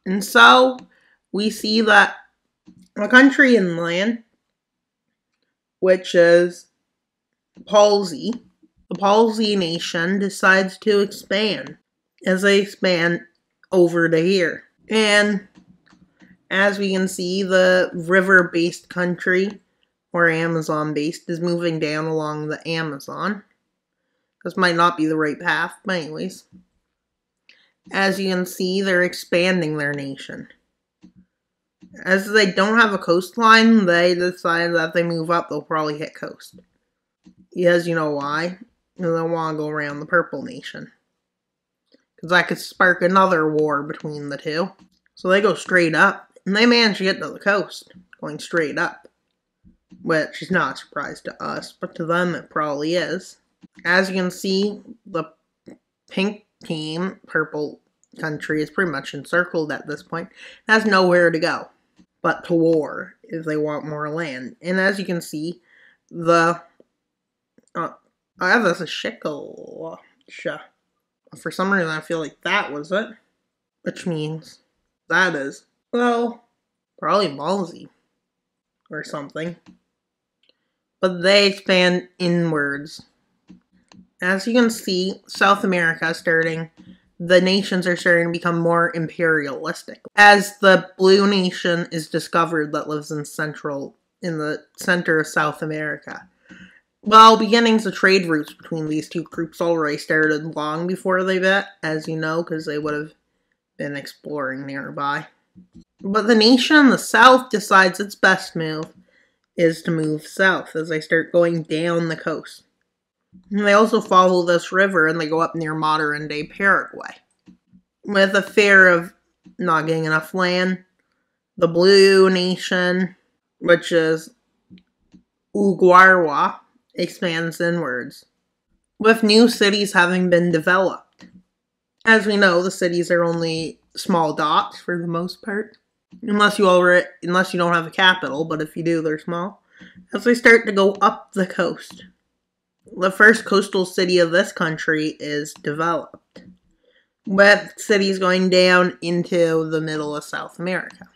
And so we see that a country inland, which is Palsy, the Palsy nation decides to expand as they expand over to here. And as we can see, the river-based country, or Amazon-based, is moving down along the Amazon. This might not be the right path, but anyways. As you can see, they're expanding their nation. As they don't have a coastline, they decide that if they move up, they'll probably hit coast. Yes, you know why? Because they want to go around the Purple Nation. Because that could spark another war between the two. So they go straight up, and they manage to get to the coast, going straight up. Which is not a surprise to us, but to them it probably is. As you can see, the pink team, purple country, is pretty much encircled at this point. It has nowhere to go but to war if they want more land. And as you can see, the I have this a Shikosha. For some reason, I feel like that was it, which means that is, well, probably Malzi or something. But they expand inwards. As you can see, South America the nations are starting to become more imperialistic. As the blue nation is discovered that lives in the center of South America. Well, beginnings of trade routes between these two groups already started long before they met, as you know, because they would have been exploring nearby. But the nation in the south decides its best move is to move south as they start going down the coast. And they also follow this river and they go up near modern-day Paraguay. With a fear of not getting enough land, the blue nation, which is Uguarwa, expands inwards, with new cities having been developed. As we know, the cities are only small dots for the most part, unless you don't have a capital, but if you do, they're small. As they start to go up the coast. The first coastal city of this country is developed, with cities going down into the middle of South America.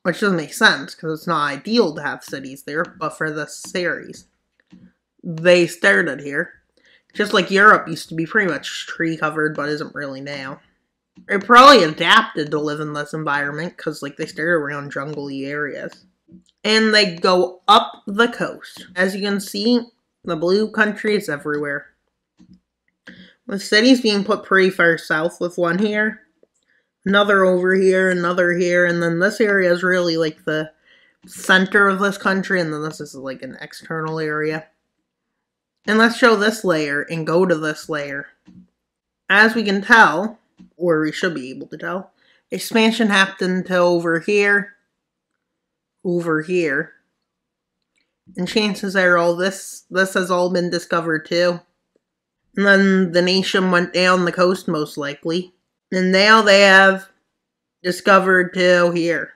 Which doesn't make sense, because it's not ideal to have cities there, but for this series, they started here. Just like Europe used to be pretty much tree-covered, but isn't really now. They probably adapted to live in this environment, because they started around jungly areas. And they go up the coast. As you can see, the blue country is everywhere. With cities being put pretty far south, with one here, another over here, another here, and then this area is really the center of this country, and then this is an external area. And let's show this layer and go to this layer. As we can tell, or we should be able to tell, expansion happened to over here, and chances are all this has all been discovered too. And then the nation went down the coast most likely. And now they have discovered too here.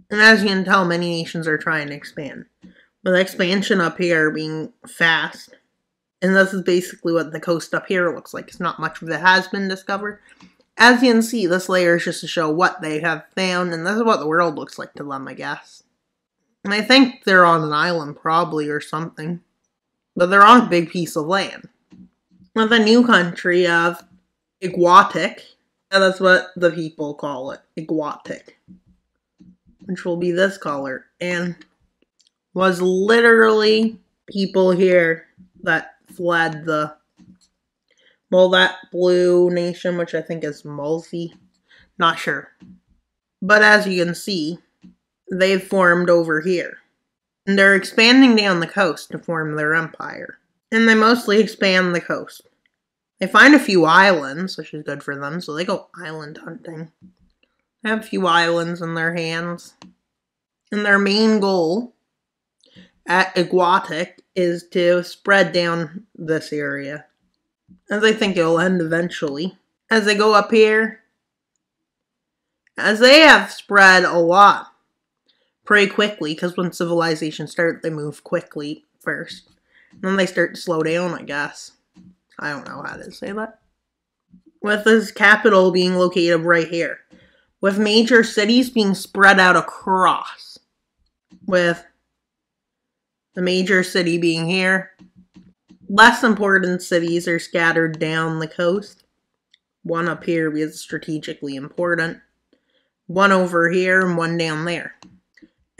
And as you can tell, many nations are trying to expand. With expansion up here being fast. And this is basically what the coast up here looks like. It's not much of it has been discovered. As you can see, this layer is just to show what they have found. And this is what the world looks like to them, I guess. And I think they're on an island, probably, or something. But they're on a big piece of land. With a new country of Iguatic. And that's what the people call it. Iguatic. Which will be this color. And was literally people here that fled that blue nation, which I think is Malzi. Not sure. But as you can see, they've formed over here. And they're expanding down the coast to form their empire. And they mostly expand the coast. They find a few islands, which is good for them, so they go island hunting. They have a few islands in their hands. And their main goal at Iguatic is to spread down this area. As I think it'll end eventually. As they go up here, as they have spread a lot pretty quickly, because when civilizations start, they move quickly first. And then they start to slow down, I guess. I don't know how to say that. With this capital being located right here. with major cities being spread out across, with the major city being here. Less important cities are scattered down the coast. One up here is strategically important. One over here and one down there.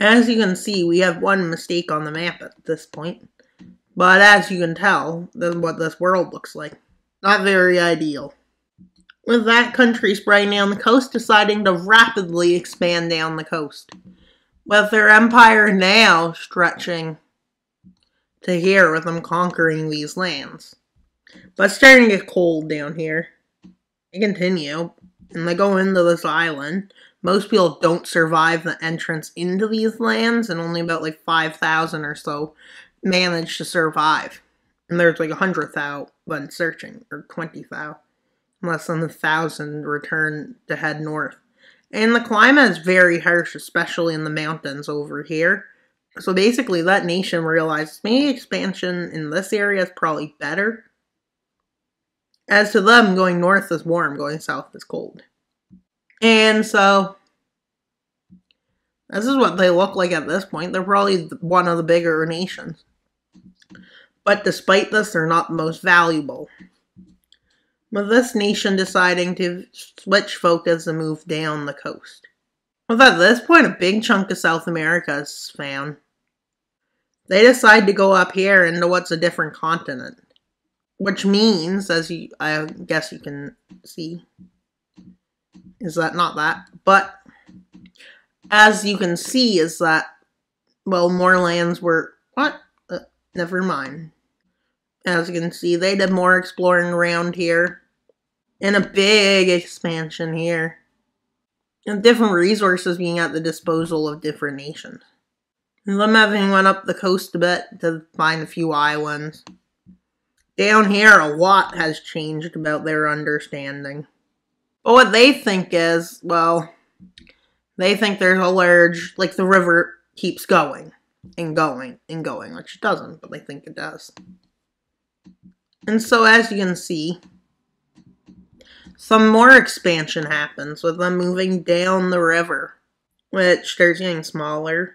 As you can see, we have one mistake on the map at this point. But as you can tell, this is what this world looks like. Not very ideal. With that country spreading down the coast, deciding to rapidly expand down the coast. With their empire now stretching to here with them conquering these lands. But it's starting to get cold down here. They continue, and they go into this island. Most people don't survive the entrance into these lands, and only about like 5,000 or so manage to survive. And there's like 100,000 searching, or 20,000. Less than 1,000 return to head north. And the climate is very harsh, especially in the mountains over here. So basically that nation realizes maybe expansion in this area is probably better. As to them, going north is warm, going south is cold. And so this is what they look like at this point. They're probably one of the bigger nations. But despite this, they're not the most valuable. With this nation deciding to switch focus and move down the coast. With at this point, a big chunk of South America is found. They decide to go up here into what's a different continent. Which means, I guess you can see, is that not that, but as you can see is that, well, more lands were, never mind. As you can see, they did more exploring around here. And a big expansion here. And different resources being at the disposal of different nations. And them having went up the coast a bit to find a few islands. Down here, a lot has changed about their understanding. But what they think is, well, they think there's a large, like the river keeps going and going and going, which it doesn't, but they think it does. And so as you can see, some more expansion happens with them moving down the river, which starts getting smaller.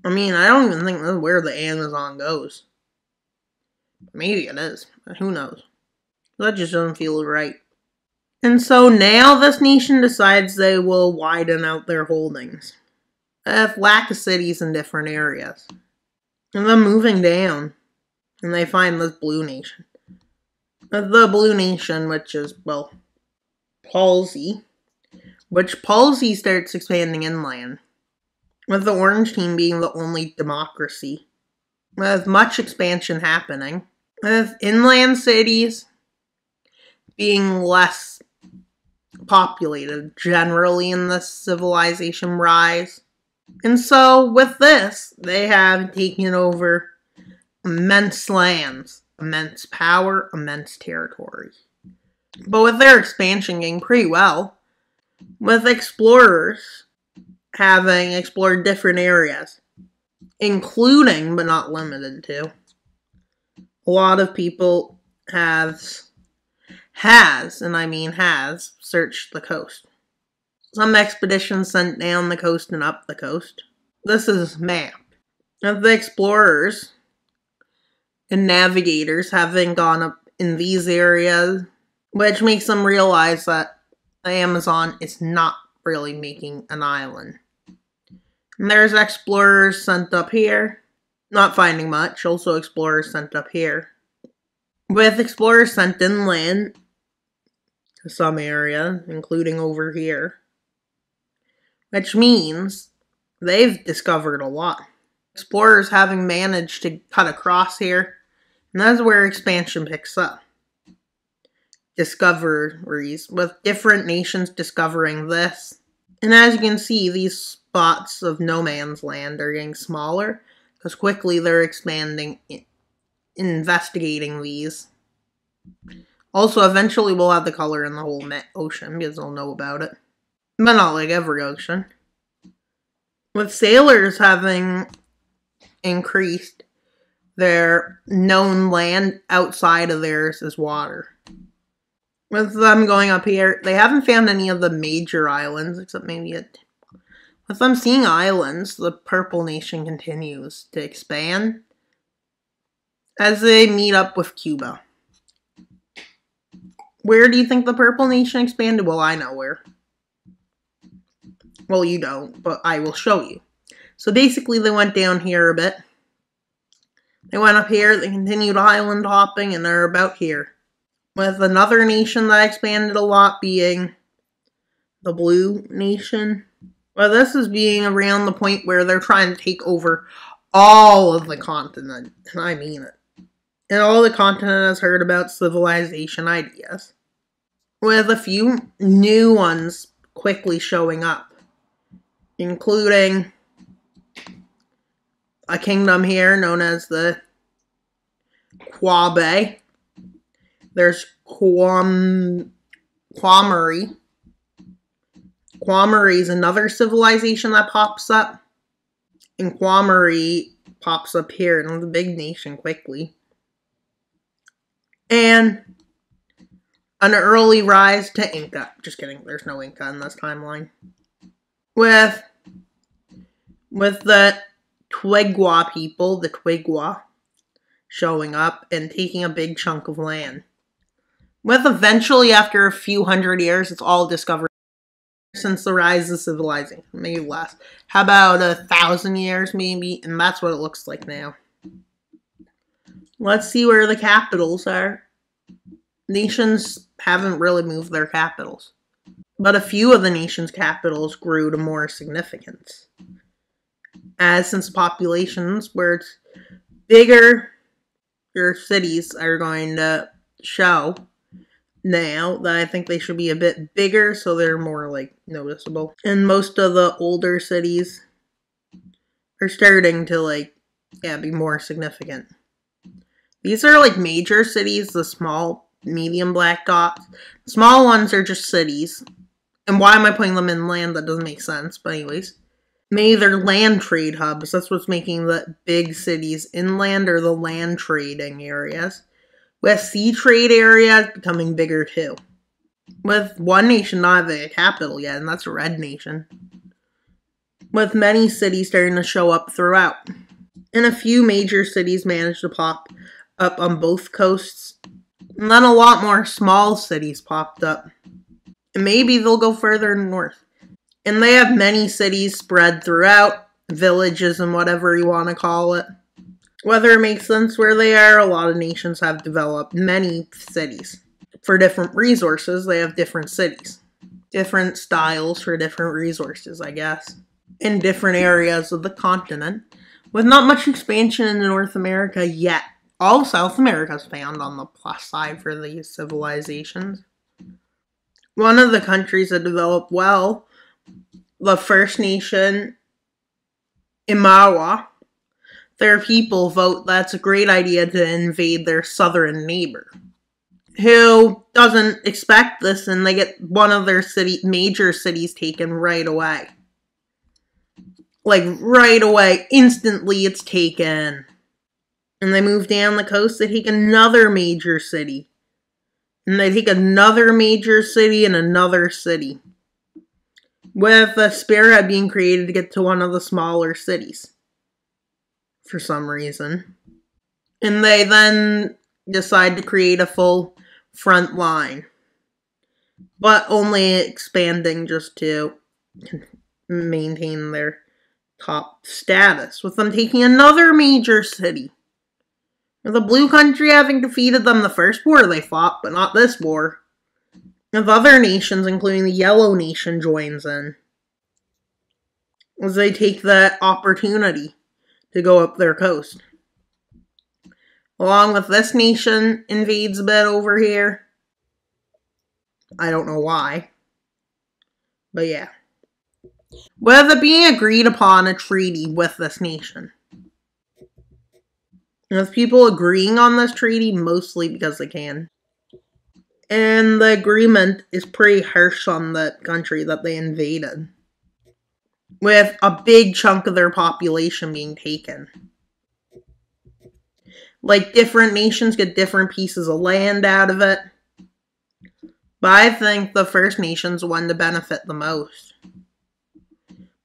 I mean, I don't even think this is where the Amazon goes. Maybe it is. Who knows? That just doesn't feel right. And so now this nation decides they will widen out their holdings. They have lack of cities in different areas. And then moving down, and they find this blue nation. The blue nation, which is, well, Palsy. Which Palsy starts expanding inland. With the orange team being the only democracy. With much expansion happening. With inland cities being less populated generally in this civilization rise. And so with this, they have taken over immense lands, immense power, immense territory. But with their expansion going pretty well, with explorers having explored different areas, including but not limited to, a lot of people has searched the coast. Some expeditions sent down the coast and up the coast. This is map of the explorers and navigators having gone up in these areas, which makes them realize that the Amazon is not really making an island. And there's explorers sent up here, not finding much. Also explorers sent up here. With explorers sent inland to some area, including over here. Which means they've discovered a lot. Explorers having managed to cut across here, and that's where expansion picks up. Discoveries, with different nations discovering this. And as you can see, these spots of no man's land are getting smaller, because quickly they're expanding, investigating these. Also, eventually we'll have the color in the whole ocean, because they'll know about it. But not like every ocean. With sailors having increased, their known land outside of theirs is water. With them going up here, they haven't found any of the major islands, except maybe it. With them seeing islands, the Purple Nation continues to expand as they meet up with Cuba. Where do you think the Purple Nation expanded? Well, I know where. Well, you don't, but I will show you. So basically, they went down here a bit. They went up here, they continued island hopping, and they're about here. With another nation that expanded a lot being the Blue Nation. Well, this is being around the point where they're trying to take over all of the continent. And I mean it. And all the continent has heard about civilization ideas. With a few new ones quickly showing up. Including a kingdom here known as the Quabe. There's Quamari. Quamari is another civilization that pops up. And Quamari pops up here in the big nation quickly. And an early rise to Inca. Just kidding, there's no Inca in this timeline. With the Twigwa people, the Twigwa, showing up and taking a big chunk of land. With eventually, after a few hundred years, it's all discovered since the rise of civilization. Maybe less. How about 1,000 years, maybe? And that's what it looks like now. Let's see where the capitals are. Nations haven't really moved their capitals. But a few of the nation's capitals grew to more significance. As since populations where it's bigger, your cities are going to show now that I think they should be a bit bigger so they're more like noticeable. And most of the older cities are starting to be more significant. These are like major cities, the small, medium black dots. Small ones are just cities. And why am I putting them inland? That doesn't make sense, but anyways. Maybe they're land trade hubs. That's what's making the big cities inland, or the land trading areas. With sea trade areas becoming bigger too. With one nation not having a capital yet, and that's a red nation. With many cities starting to show up throughout. And a few major cities managed to pop up on both coasts. And then a lot more small cities popped up. And maybe they'll go further north. And they have many cities spread throughout, villages and whatever you want to call it. Whether it makes sense where they are, a lot of nations have developed many cities. For different resources, they have different cities. Different styles for different resources, I guess. In different areas of the continent. With not much expansion in North America yet. All South America is found on the plus side for these civilizations. One of the countries that developed well, the First Nation, Imawa, their people vote that's a great idea to invade their southern neighbor, who doesn't expect this, and they get one of their major cities taken right away. Like, right away, instantly it's taken. And they move down the coast, they take another major city. And they take another major city and another city. With a spearhead being created to get to one of the smaller cities. For some reason. And they then decide to create a full front line. But only expanding just to maintain their top status. With them taking another major city. With the Blue Country having defeated them the first war they fought, but not this war. With other nations, including the Yellow Nation, joins in. As they take that opportunity to go up their coast. Along with this nation invades a bit over here. I don't know why. But yeah. With it being agreed upon a treaty with this nation. With people agreeing on this treaty, mostly because they can. And the agreement is pretty harsh on the country that they invaded. With a big chunk of their population being taken. Like, different nations get different pieces of land out of it. But I think the First Nations one to benefit the most.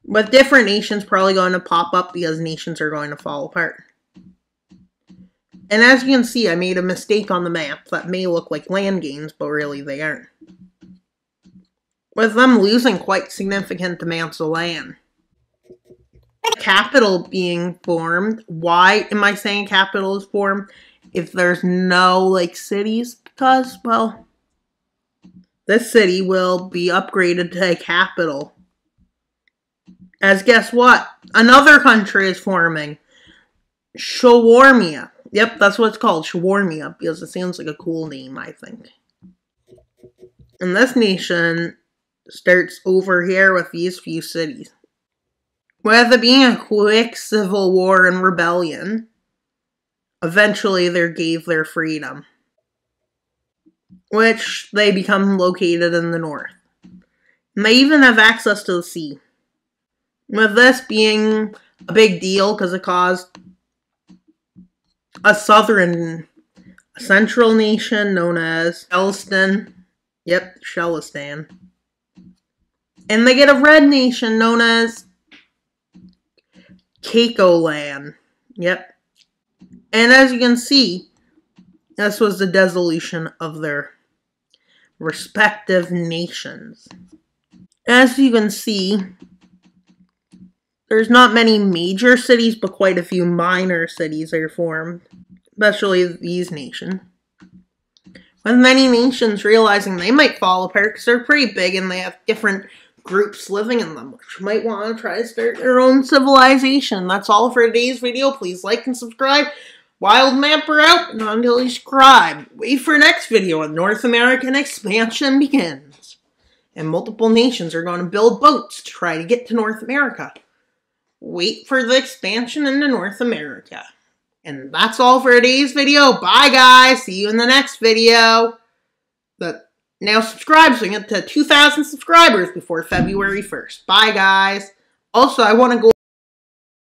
But different nations probably going to pop up because nations are going to fall apart. And as you can see, I made a mistake on the map that may look like land gains, but really they aren't. With them losing quite significant amounts of land. A capital being formed. Why am I saying capital is formed if there's no, like, cities? Because, well, this city will be upgraded to a capital. As guess what? Another country is forming. Shawarmia. Yep, that's what it's called, Shawarmia, because it sounds like a cool name, I think. And this nation starts over here with these few cities. With it being a quick civil war and rebellion, eventually they gave their freedom, which they become located in the north. And they even have access to the sea. With this being a big deal because it caused a central nation known as Shelistan. Yep, Shelistan. And they get a red nation known as Kekoland. Yep. And as you can see, this was the dissolution of their respective nations. As you can see, there's not many major cities, but quite a few minor cities are formed, especially these nations. With many nations realizing they might fall apart because they're pretty big and they have different groups living in them, which might want to try to start their own civilization. That's all for today's video. Please like and subscribe. Wild Mapper out, not until you subscribe. Wait for next video when North American expansion begins. And multiple nations are going to build boats to try to get to North America. Wait for the expansion into North America. And that's all for today's video. Bye, guys. See you in the next video. Now subscribe so we get to 2,000 subscribers before February 1st. Bye, guys. Also, I want to go